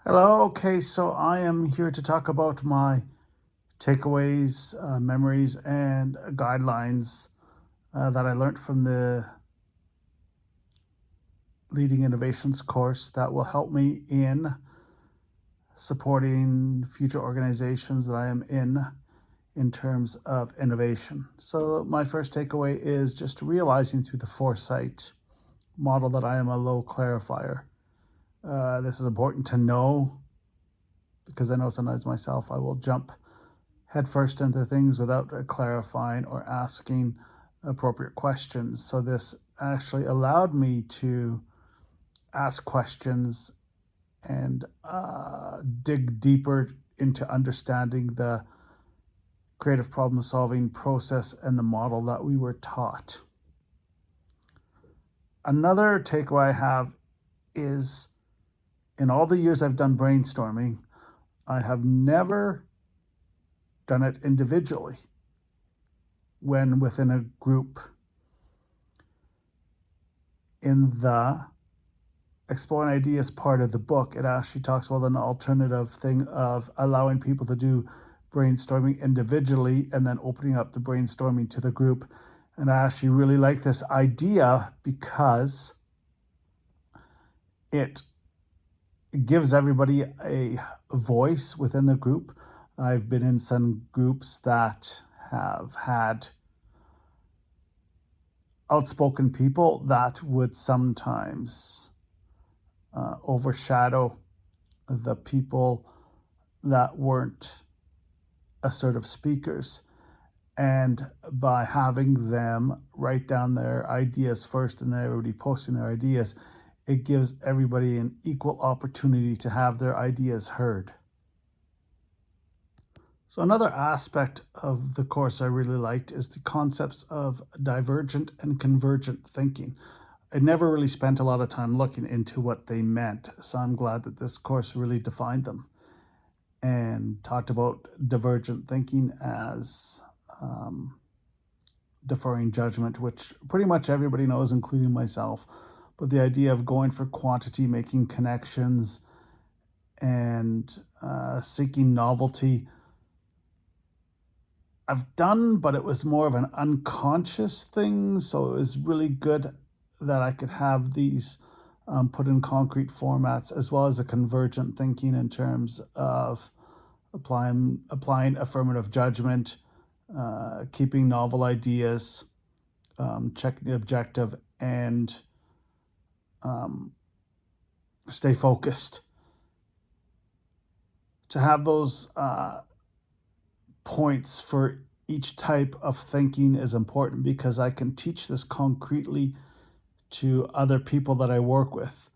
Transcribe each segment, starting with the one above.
Hello. Okay, so I am here to talk about my takeaways, memories, and guidelines that I learned from the Leading Innovations course that will help me in supporting future organizations that I am in terms of innovation. So, my first takeaway is just realizing through the foresight model that I am a low clarifier. This is important to know because I know sometimes myself I will jump headfirst into things without clarifying or asking appropriate questions. So this actually allowed me to ask questions and dig deeper into understanding the creative problem solving process and the model that we were taught. Another takeaway I have is in all the years I've done brainstorming, I have never done it individually when within a group. In the Exploring Ideas part of the book, it actually talks about an alternative thing of allowing people to do brainstorming individually and then opening up the brainstorming to the group. And I actually really like this idea because it gives everybody a voice within the group. I've been in some groups that have had outspoken people that would sometimes overshadow the people that weren't assertive speakers. And by having them write down their ideas first and then everybody posting their ideas, it gives everybody an equal opportunity to have their ideas heard. So another aspect of the course I really liked is the concepts of divergent and convergent thinking. I never really spent a lot of time looking into what they meant, so I'm glad that this course really defined them and talked about divergent thinking as deferring judgment, which pretty much everybody knows, including myself. But the idea of going for quantity, making connections, and seeking novelty, I've done, but it was more of an unconscious thing. So it was really good that I could have these put in concrete formats, as well as a convergent thinking in terms of applying affirmative judgment, keeping novel ideas, checking the objective, and stay focused. To have those points for each type of thinking is important because I can teach this concretely to other people that I work with,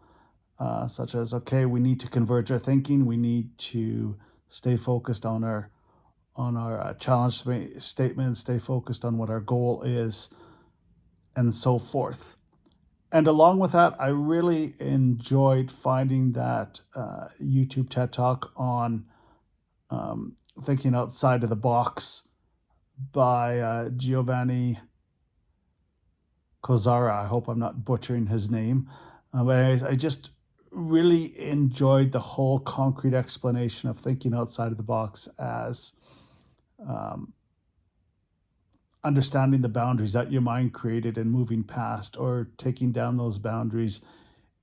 such as, okay, we need to converge our thinking, we need to stay focused on our challenge statement, stay focused on what our goal is, and so forth. And along with that, I really enjoyed finding that YouTube TED Talk on thinking outside of the box by Giovanni Kozara. I hope I'm not butchering his name. But I just really enjoyed the whole concrete explanation of thinking outside of the box as understanding the boundaries that your mind created and moving past or taking down those boundaries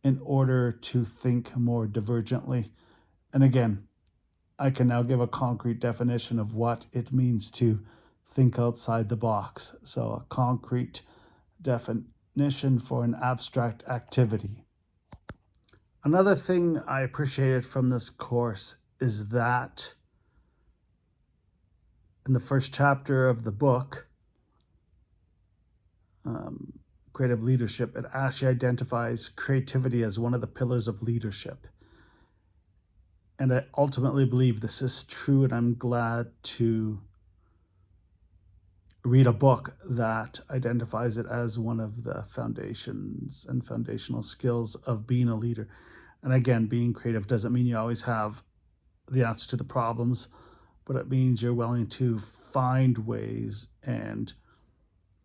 in order to think more divergently. And again, I can now give a concrete definition of what it means to think outside the box. So, a concrete definition for an abstract activity. Another thing I appreciated from this course is that in the first chapter of the book, Creative Leadership, it actually identifies creativity as one of the pillars of leadership. And I ultimately believe this is true, and I'm glad to read a book that identifies it as one of the foundations and foundational skills of being a leader. And again, being creative doesn't mean you always have the answer to the problems, but it means you're willing to find ways and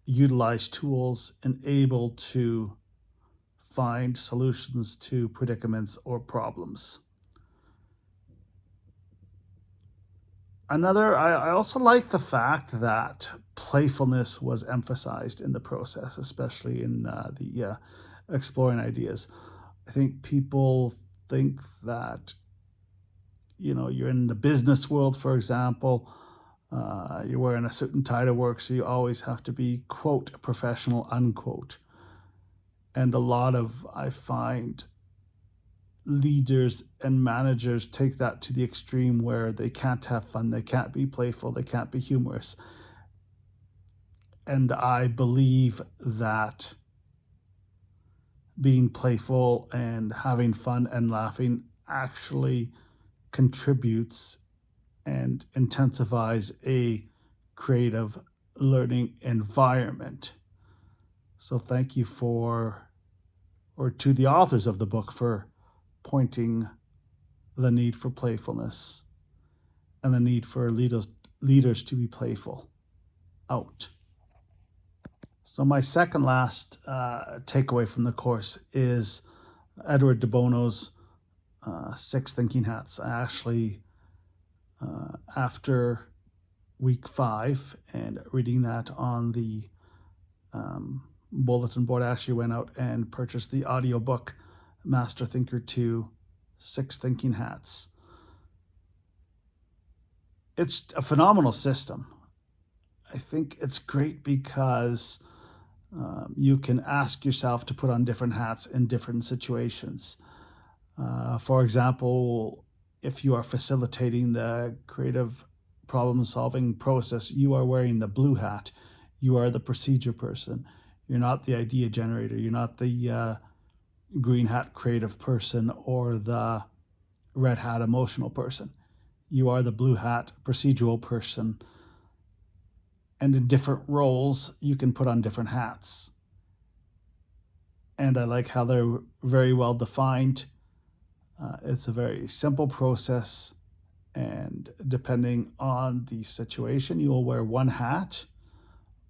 utilize tools and able to find solutions to predicaments or problems. I also like the fact that playfulness was emphasized in the process, especially in the exploring ideas. I think people think that, you're in the business world, for example, you're wearing a suit and tie to work, so you always have to be, quote, professional, unquote. And a lot of, I find, leaders and managers take that to the extreme where they can't have fun, they can't be playful, they can't be humorous. And I believe that being playful and having fun and laughing actually contributes and intensifies a creative learning environment. So thank you to the authors of the book for pointing the need for playfulness and the need for leaders to be playful out. So my second last takeaway from the course is Edward de Bono's 6 Thinking Hats. I actually, after week 5 and reading that on the bulletin board, I actually went out and purchased the audiobook Master Thinker 2, 6 Thinking Hats. It's a phenomenal system. I think it's great because you can ask yourself to put on different hats in different situations. For example, if you are facilitating the creative problem-solving process, you are wearing the blue hat. You are the procedure person. You're not the idea generator. You're not the green hat creative person or the red hat emotional person. You are the blue hat procedural person. And in different roles, you can put on different hats. And I like how they're very well defined. It's a very simple process. And depending on the situation, you will wear one hat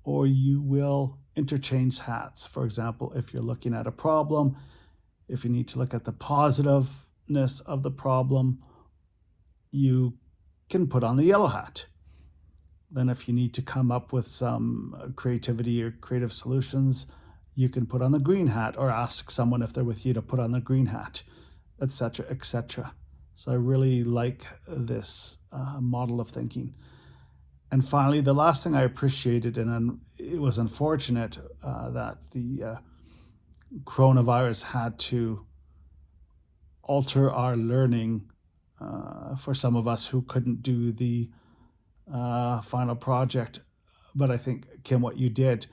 or you will interchange hats. For example, if you're looking at a problem, if you need to look at the positiveness of the problem, you can put on the yellow hat. Then if you need to come up with some creativity or creative solutions, you can put on the green hat or ask someone if they're with you to put on the green hat, etc., etc. So I really like this model of thinking. And finally, the last thing I appreciated, and it was unfortunate that the coronavirus had to alter our learning for some of us who couldn't do the final project. But I think, Kim, what you did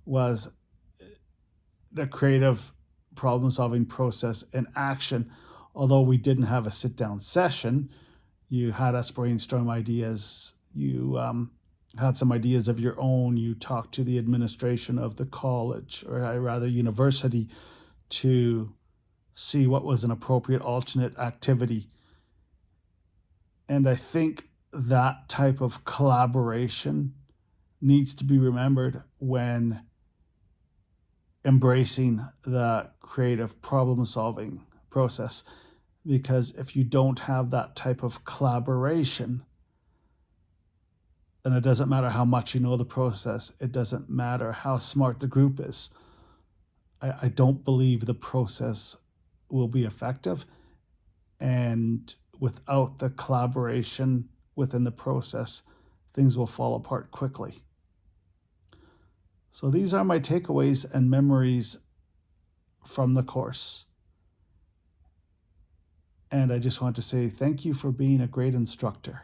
was the creative problem-solving process in action. Although we didn't have a sit-down session, you had us brainstorm ideas. You had some ideas of your own. You talked to the administration of the college, or rather university, to see what was an appropriate alternate activity. And I think that type of collaboration needs to be remembered when embracing the creative problem-solving process. Because if you don't have that type of collaboration, then it doesn't matter how much you know the process. It doesn't matter how smart the group is. I don't believe the process will be effective. And without the collaboration within the process, things will fall apart quickly. So these are my takeaways and memories from the course. And I just want to say thank you for being a great instructor.